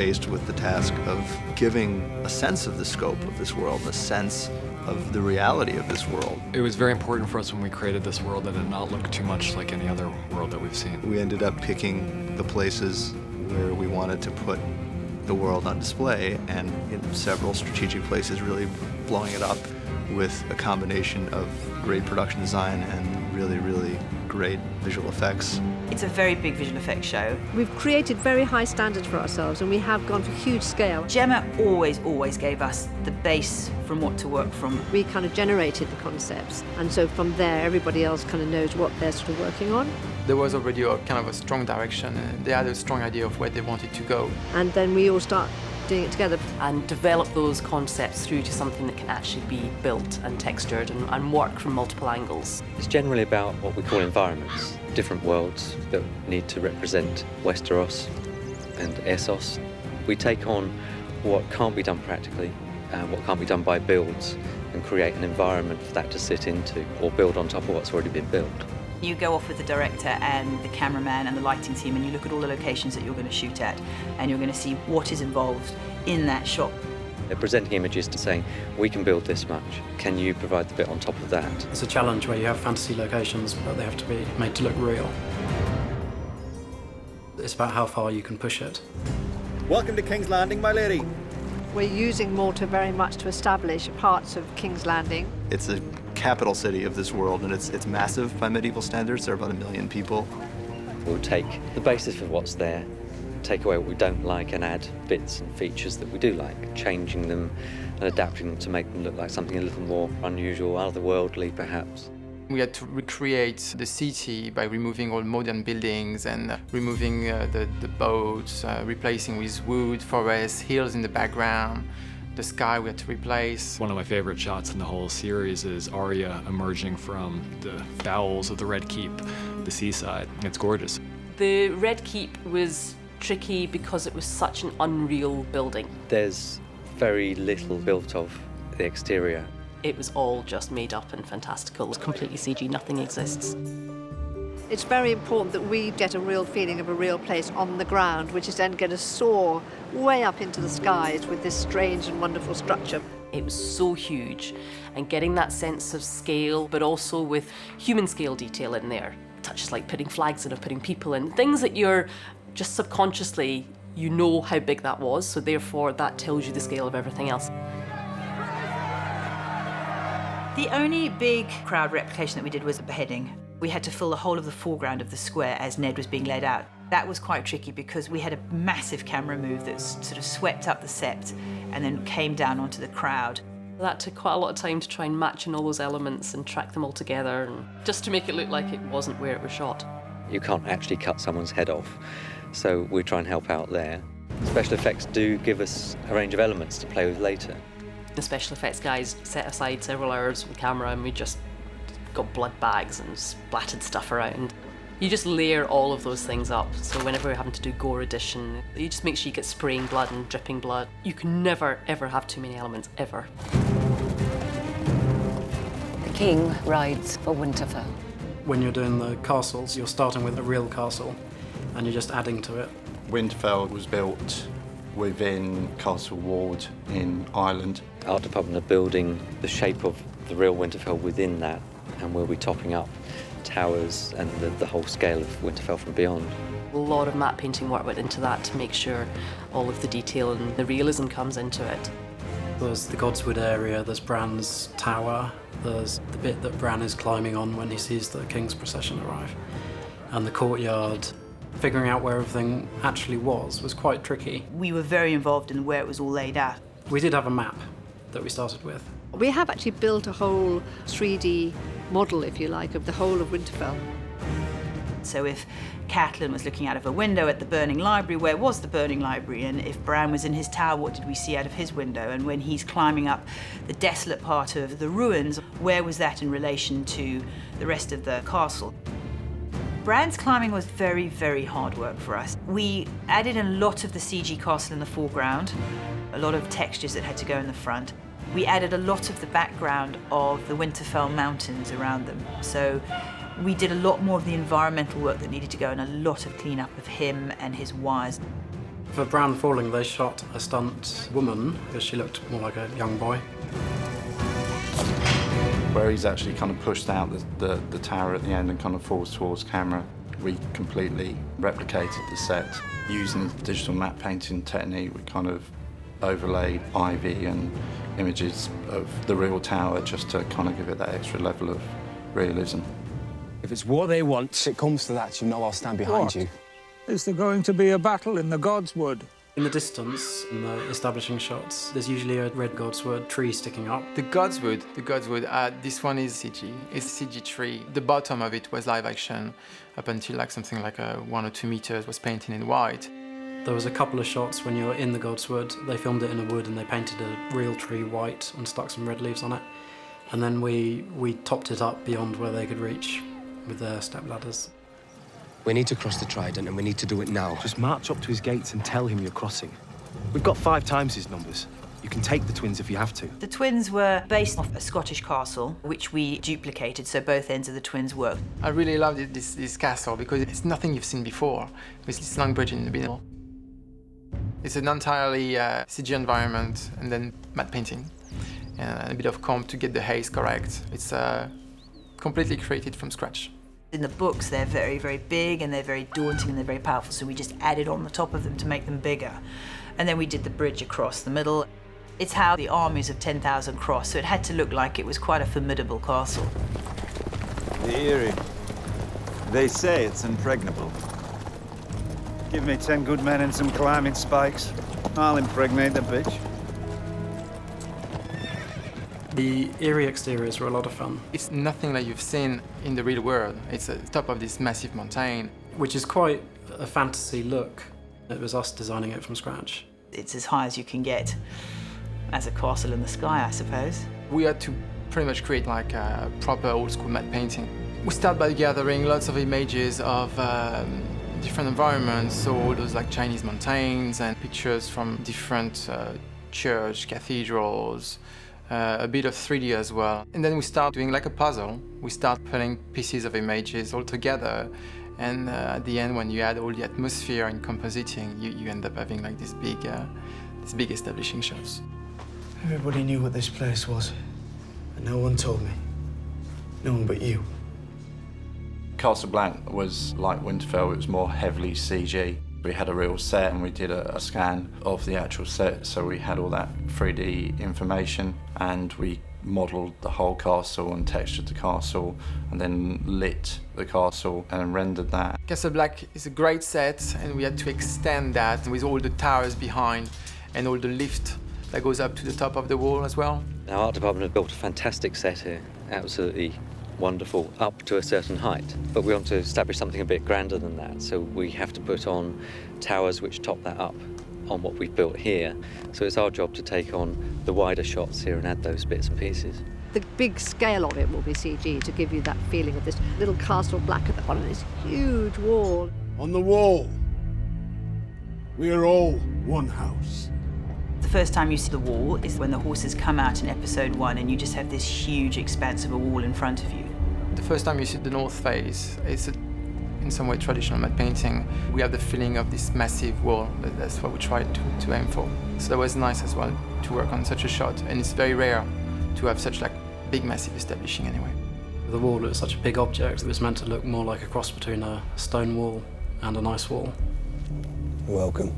faced with the task of giving a sense of the scope of this world, a sense of the reality of this world. It was very important for us when we created this world that it not look too much like any other world that we've seen. We ended up picking the places where we wanted to put the world on display, and in several strategic places really blowing it up with a combination of great production design and really, really great visual effects. It's a very big visual effects show. We've created very high standards for ourselves, and we have gone for huge scale. Gemma always gave us the base from what to work from. We kind of generated the concepts, and so from there everybody else kind of knows what they're sort of working on. There was already a kind of a strong direction, and they had a strong idea of where they wanted to go. And then we all start doing it together. And develop those concepts through to something that can actually be built and textured and work from multiple angles. It's generally about what we call environments, different worlds that need to represent Westeros and Essos. We take on what can't be done practically and what can't be done by builds and create an environment for that to sit into or build on top of what's already been built. You go off with the director and the cameraman and the lighting team, and you look at all the locations that you're going to shoot at, and you're going to see what is involved in that shot. They're presenting images to saying, we can build this much. Can you provide the bit on top of that? It's a challenge where you have fantasy locations, but they have to be made to look real. It's about how far you can push it. Welcome to King's Landing, my lady. We're using Malta very much to establish parts of King's Landing. It's a capital city of this world, and it's massive by medieval standards. There are about 1 million people. We'll take the basis of what's there, take away what we don't like, and add bits and features that we do like, changing them and adapting them to make them look like something a little more unusual, otherworldly perhaps. We had to recreate the city by removing all modern buildings and removing the boats, replacing with wood, forests, hills in the background. The sky we had to replace. One of my favorite shots in the whole series is Arya emerging from the bowels of the Red Keep, the seaside. It's gorgeous. The Red Keep was tricky because it was such an unreal building. There's very little built of the exterior. It was all just made up and fantastical. It's completely CG, nothing exists. It's very important that we get a real feeling of a real place on the ground, which is then going to soar way up into the skies with this strange and wonderful structure. It was so huge, and getting that sense of scale, but also with human scale detail in there. Touches like putting flags in or putting people in, things that you're just subconsciously, you know how big that was, so therefore that tells you the scale of everything else. The only big crowd replication that we did was a beheading. We had to fill the whole of the foreground of the square as Ned was being led out. That was quite tricky because we had a massive camera move that sort of swept up the set and then came down onto the crowd. That took quite a lot of time to try and match in all those elements and track them all together, and just to make it look like it wasn't where it was shot. You can't actually cut someone's head off, so we try and help out there. Special effects do give us a range of elements to play with later. The special effects guys set aside several hours with camera, and we just got blood bags and splattered stuff around. You just layer all of those things up, so whenever we're having to do gore addition, you just make sure you get spraying blood and dripping blood. You can never, ever have too many elements, ever. The king rides for Winterfell. When you're doing the castles, you're starting with a real castle, and you're just adding to it. Winterfell was built within Castle Ward in Ireland. Art department are building the shape of the real Winterfell within that, and we'll be topping up towers and the whole scale of Winterfell from beyond. A lot of matte painting work went into that to make sure all of the detail and the realism comes into it. There's the Godswood area, there's Bran's tower, there's the bit that Bran is climbing on when he sees the King's procession arrive, and the courtyard. Figuring out where everything actually was quite tricky. We were very involved in where it was all laid out. We did have a map that we started with. We have actually built a whole 3D model, if you like, of the whole of Winterfell. So if Catelyn was looking out of a window at the burning library, where was the burning library? And if Bran was in his tower, what did we see out of his window? And when he's climbing up the desolate part of the ruins, where was that in relation to the rest of the castle? Bran's climbing was very, very hard work for us. We added a lot of the CG castle in the foreground, a lot of textures that had to go in the front. We added a lot of the background of the Winterfell mountains around them. So we did a lot more of the environmental work that needed to go and a lot of cleanup of him and his wires. For Bran falling, they shot a stunt woman because she looked more like a young boy. Where he's actually kind of pushed out the tower at the end and kind of falls towards camera, we completely replicated the set. Using the digital matte painting technique, we kind of overlaid ivy and images of the real tower just to kind of give it that extra level of realism. If it's what they want, it comes to that, you know I'll stand behind you. Is there going to be a battle in the Godswood? In the distance, in the establishing shots, there's usually a red Godswood tree sticking up. The Godswood, this one is CG. It's a CG tree. The bottom of it was live action up until like something like 1 or 2 meters was painted in white. There was a couple of shots when you're in the Godswood. They filmed it in a wood and they painted a real tree white and stuck some red leaves on it. And then we topped it up beyond where they could reach with their step ladders. We need to cross the Trident and we need to do it now. Just march up to his gates and tell him you're crossing. We've got 5 times his numbers. You can take the twins if you have to. The twins were based off a Scottish castle, which we duplicated, so both ends of the twins work. I really loved this castle because it's nothing you've seen before, with this long bridge in the middle. It's an entirely CG environment and then matte painting and a bit of comp to get the haze correct. It's completely created from scratch. In the books, they're very, very big and they're very daunting and they're very powerful, so we just added on the top of them to make them bigger. And then we did the bridge across the middle. It's how the armies of 10,000 crossed, so it had to look like it was quite a formidable castle. The Eyrie. They say it's impregnable. Give me 10 good men and some climbing spikes. I'll impregnate the bitch. The Eyrie exteriors were a lot of fun. It's nothing like you've seen in the real world. It's at the top of this massive mountain. Which is quite a fantasy look. It was us designing it from scratch. It's as high as you can get as a castle in the sky, I suppose. We had to pretty much create like a proper old school matte painting. We start by gathering lots of images of different environments, so all those like Chinese mountains and pictures from different church, cathedrals, a bit of 3D as well. And then we start doing like a puzzle. We start putting pieces of images all together, and at the end, when you add all the atmosphere and compositing, you end up having like this big establishing shots. Everybody knew what this place was, and no one told me. No one but you. Castle Black was like Winterfell, it was more heavily CG. We had a real set and we did a scan of the actual set, so we had all that 3D information and we modelled the whole castle and textured the castle and then lit the castle and rendered that. Castle Black is a great set and we had to extend that with all the towers behind and all the lift that goes up to the top of the wall as well. Our art department have built a fantastic set here, absolutely wonderful, up to a certain height. But we want to establish something a bit grander than that, so we have to put on towers which top that up on what we've built here. So it's our job to take on the wider shots here and add those bits and pieces. The big scale of it will be CG to give you that feeling of this little Castle Black at the bottom of this huge wall. On the wall, we are all one house. The first time you see the wall is when the horses come out in episode 1 and you just have this huge expanse of a wall in front of you. The first time you see the north face, it's in some way traditional matte painting. We have the feeling of this massive wall. That's what we tried to aim for. So that was nice as well to work on such a shot, and it's very rare to have such like big massive establishing anyway. The wall was such a big object, it was meant to look more like a cross between a stone wall and an ice wall. Welcome.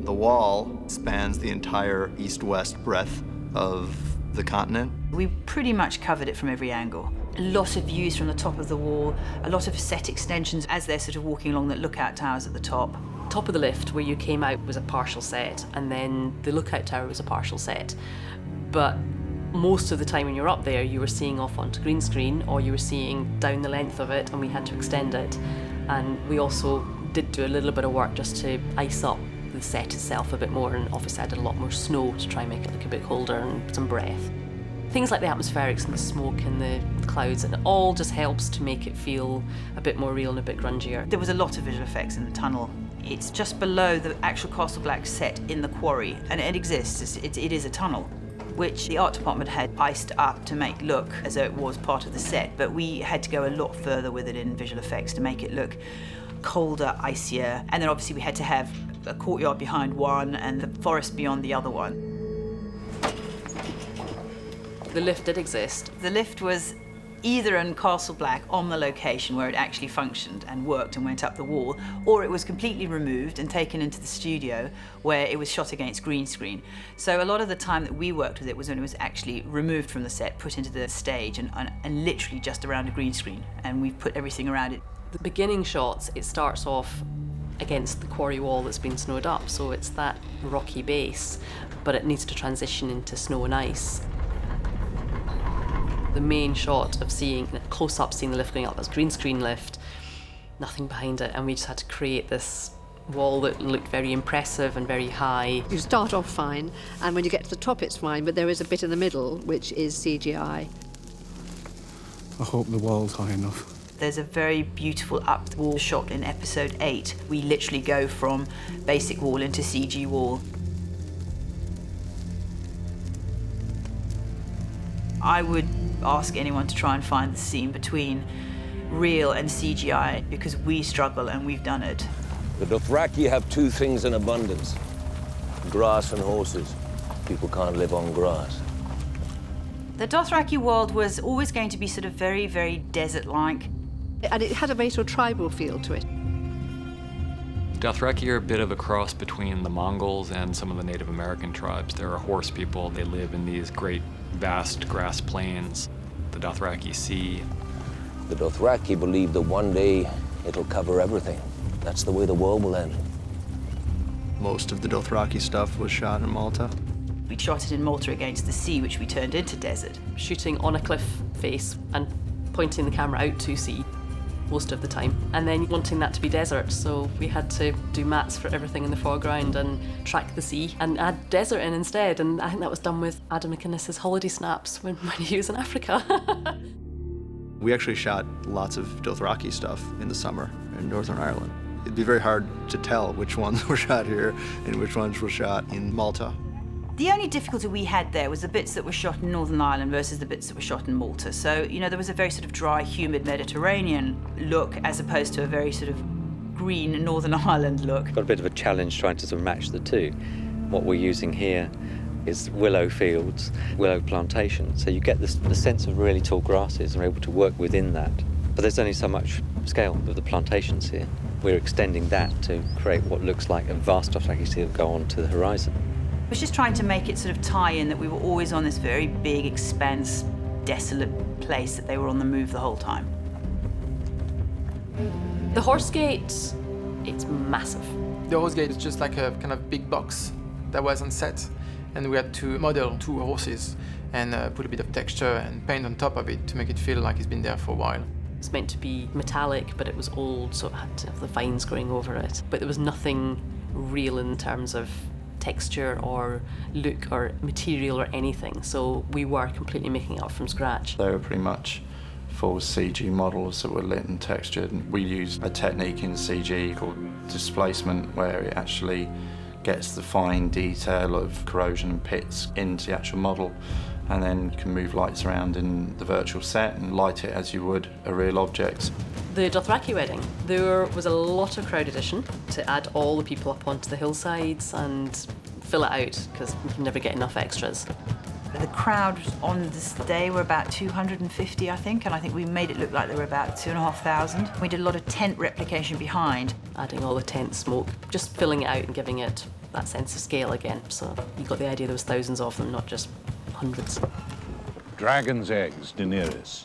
The wall spans the entire east-west breadth of the continent. We pretty much covered it from every angle. A lot of views from the top of the wall, a lot of set extensions as they're sort of walking along the lookout towers at the top. Top of the lift where you came out was a partial set, and then the lookout tower was a partial set. But most of the time when you're up there, you were seeing off onto green screen, or you were seeing down the length of it, and we had to extend it. And we also did do a little bit of work just to ice up the set itself a bit more, and obviously added a lot more snow to try and make it look a bit colder and some breath. Things like the atmospherics and the smoke and the clouds, and it all just helps to make it feel a bit more real and a bit grungier. There was a lot of visual effects in the tunnel. It's just below the actual Castle Black set in the quarry, and it exists. It is a tunnel, which the art department had iced up to make look as though it was part of the set, but we had to go a lot further with it in visual effects to make it look colder, icier, and then obviously we had to have a courtyard behind one and the forest beyond the other one. The lift did exist. The lift was either in Castle Black on the location where it actually functioned and worked and went up the wall, or it was completely removed and taken into the studio where it was shot against green screen. So a lot of the time that we worked with it was when it was actually removed from the set, put into the stage and literally just around a green screen, and we've put everything around it. The beginning shots, it starts off against the quarry wall that's been snowed up, so it's that rocky base, but it needs to transition into snow and ice. The main shot of seeing, close-up seeing the lift going up, was green screen lift, nothing behind it, and we just had to create this wall that looked very impressive and very high. You start off fine, and when you get to the top it's fine, but there is a bit in the middle which is CGI. I hope the wall's high enough. There's a very beautiful up-the-wall shot in episode 8. We literally go from basic wall into CG wall. I would ask anyone to try and find the scene between real and CGI, because we struggle and we've done it. The Dothraki have two things in abundance: grass and horses. People can't live on grass. The Dothraki world was always going to be sort of very, very desert-like. And it had a very sort of tribal feel to it. Dothraki are a bit of a cross between the Mongols and some of the Native American tribes. They're a horse people. They live in these great, vast grass plains. The Dothraki sea. The Dothraki believe that one day it'll cover everything. That's the way the world will end. Most of the Dothraki stuff was shot in Malta. We shot it in Malta against the sea, which we turned into desert. Shooting on a cliff face and pointing the camera out to sea most of the time, and then wanting that to be desert, so we had to do mats for everything in the foreground and track the sea and add desert in instead, and I think that was done with Adam McInnes's holiday snaps when he was in Africa. We actually shot lots of Dothraki stuff in the summer in Northern Ireland. It'd be very hard to tell which ones were shot here and which ones were shot in Malta. The only difficulty we had there was the bits that were shot in Northern Ireland versus the bits that were shot in Malta. So, you know, there was a very sort of dry, humid Mediterranean look as opposed to a very sort of green Northern Ireland look. Got a bit of a challenge trying to sort of match the two. What we're using here is willow fields, willow plantations, so you get the sense of really tall grasses and we're able to work within that. But there's only so much scale of the plantations here. We're extending that to create what looks like a vast Dothraki sea that go on to the horizon. I was just trying to make it sort of tie in that we were always on this very big, expanse, desolate place, that they were on the move the whole time. The horse gate, it's massive. The horse gate is just like a kind of big box that was on set, and we had to model 2 horses and put a bit of texture and paint on top of it to make it feel like it's been there for a while. It's meant to be metallic, but it was old, so it had to have the vines growing over it. But there was nothing real in terms of texture or look or material or anything, so we were completely making it up from scratch. They were pretty much full CG models that were lit and textured. We used a technique in CG called displacement, where it actually gets the fine detail of corrosion and pits into the actual model, and then you can move lights around in the virtual set and light it as you would a real object. The Dothraki wedding, there was a lot of crowd addition to add all the people up onto the hillsides and fill it out, because we can never get enough extras. The crowd on this day were about 250, I think, and I think we made it look like there were about 2,500. We did a lot of tent replication behind. Adding all the tent smoke, just filling it out and giving it that sense of scale again. So you got the idea there was thousands of them, not just hundreds. Dragon's eggs, Daenerys,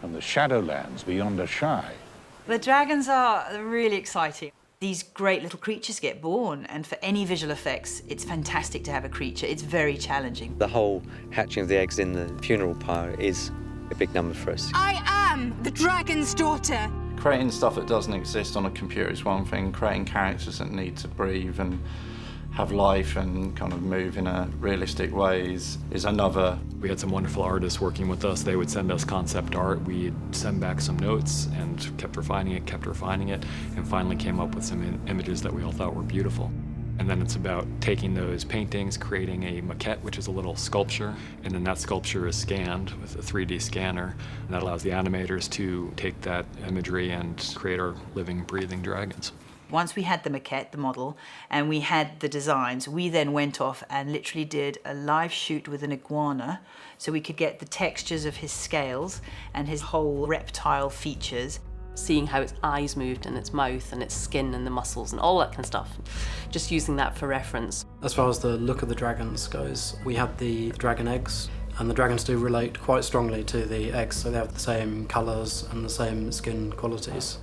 and the Shadowlands beyond Ashai. The dragons are really exciting. These great little creatures get born, and for any visual effects, it's fantastic to have a creature. It's very challenging. The whole hatching of the eggs in the funeral pyre is a big number for us. I am the dragon's daughter. Creating stuff that doesn't exist on a computer is one thing. Creating characters that need to breathe and have life and kind of move in a realistic way is another. We had some wonderful artists working with us. They would send us concept art. We'd send back some notes and kept refining it, and finally came up with some images that we all thought were beautiful. And then it's about taking those paintings, creating a maquette, which is a little sculpture, and then that sculpture is scanned with a 3D scanner, and that allows the animators to take that imagery and create our living, breathing dragons. Once we had the maquette, the model, and we had the designs, we then went off and literally did a live shoot with an iguana so we could get the textures of his scales and his whole reptile features. Seeing how its eyes moved and its mouth and its skin and the muscles and all that kind of stuff. Just using that for reference. As far as the look of the dragons goes, we had the dragon eggs, and the dragons do relate quite strongly to the eggs, so they have the same colours and the same skin qualities.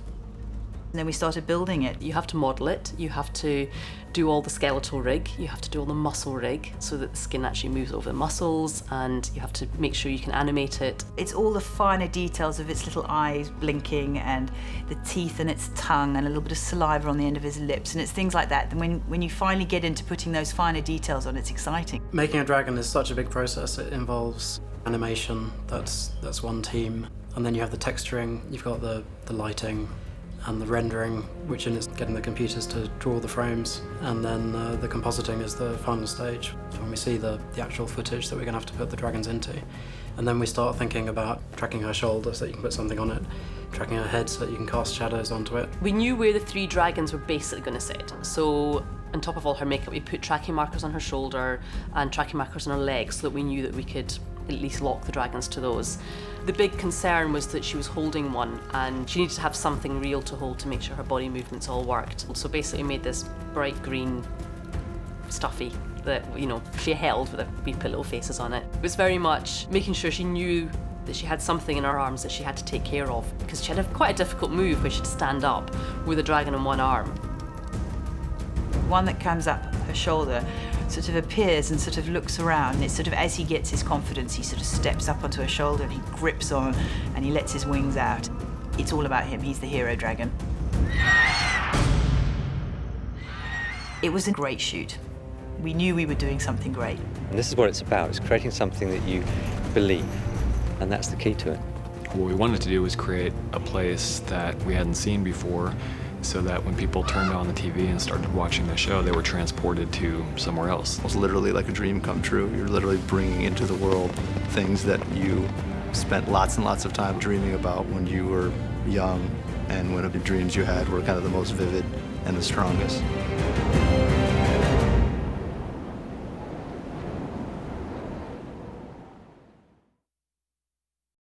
And then we started building it. You have to model it, you have to do all the skeletal rig, you have to do all the muscle rig so that the skin actually moves over the muscles, and you have to make sure you can animate it. It's all the finer details of its little eyes blinking and the teeth and its tongue and a little bit of saliva on the end of his lips, and it's things like that. And when you finally get into putting those finer details on, it's exciting. Making a dragon is such a big process. It involves animation, that's one team, and then you have the texturing, you've got the lighting, and the rendering, which is getting the computers to draw the frames, and then the compositing is the final stage, when we see the actual footage that we're going to have to put the dragons into. And then we start thinking about tracking her shoulder so that you can put something on it, tracking her head so that you can cast shadows onto it. We knew where the 3 dragons were basically going to sit, so on top of all her makeup we put tracking markers on her shoulder and tracking markers on her legs so that we knew that we could at least lock the dragons to those. The big concern was that she was holding one and she needed to have something real to hold to make sure her body movements all worked. So basically made this bright green stuffy that, you know, she held with we put little faces on it. It was very much making sure she knew that she had something in her arms that she had to take care of, because she had quite a difficult move where she'd stand up with a dragon on one arm. One that comes up her shoulder sort of appears and sort of looks around, and it's sort of as he gets his confidence, he sort of steps up onto her shoulder and he grips on and he lets his wings out. It's all about him. He's the hero dragon. It was a great shoot. We knew we were doing something great. And this is what it's about. It's creating something that you believe, and that's the key to it. What we wanted to do was create a place that we hadn't seen before, so that when people turned on the TV and started watching the show, they were transported to somewhere else. It was literally like a dream come true. You're literally bringing into the world things that you spent lots and lots of time dreaming about when you were young, and when the dreams you had were kind of the most vivid and the strongest.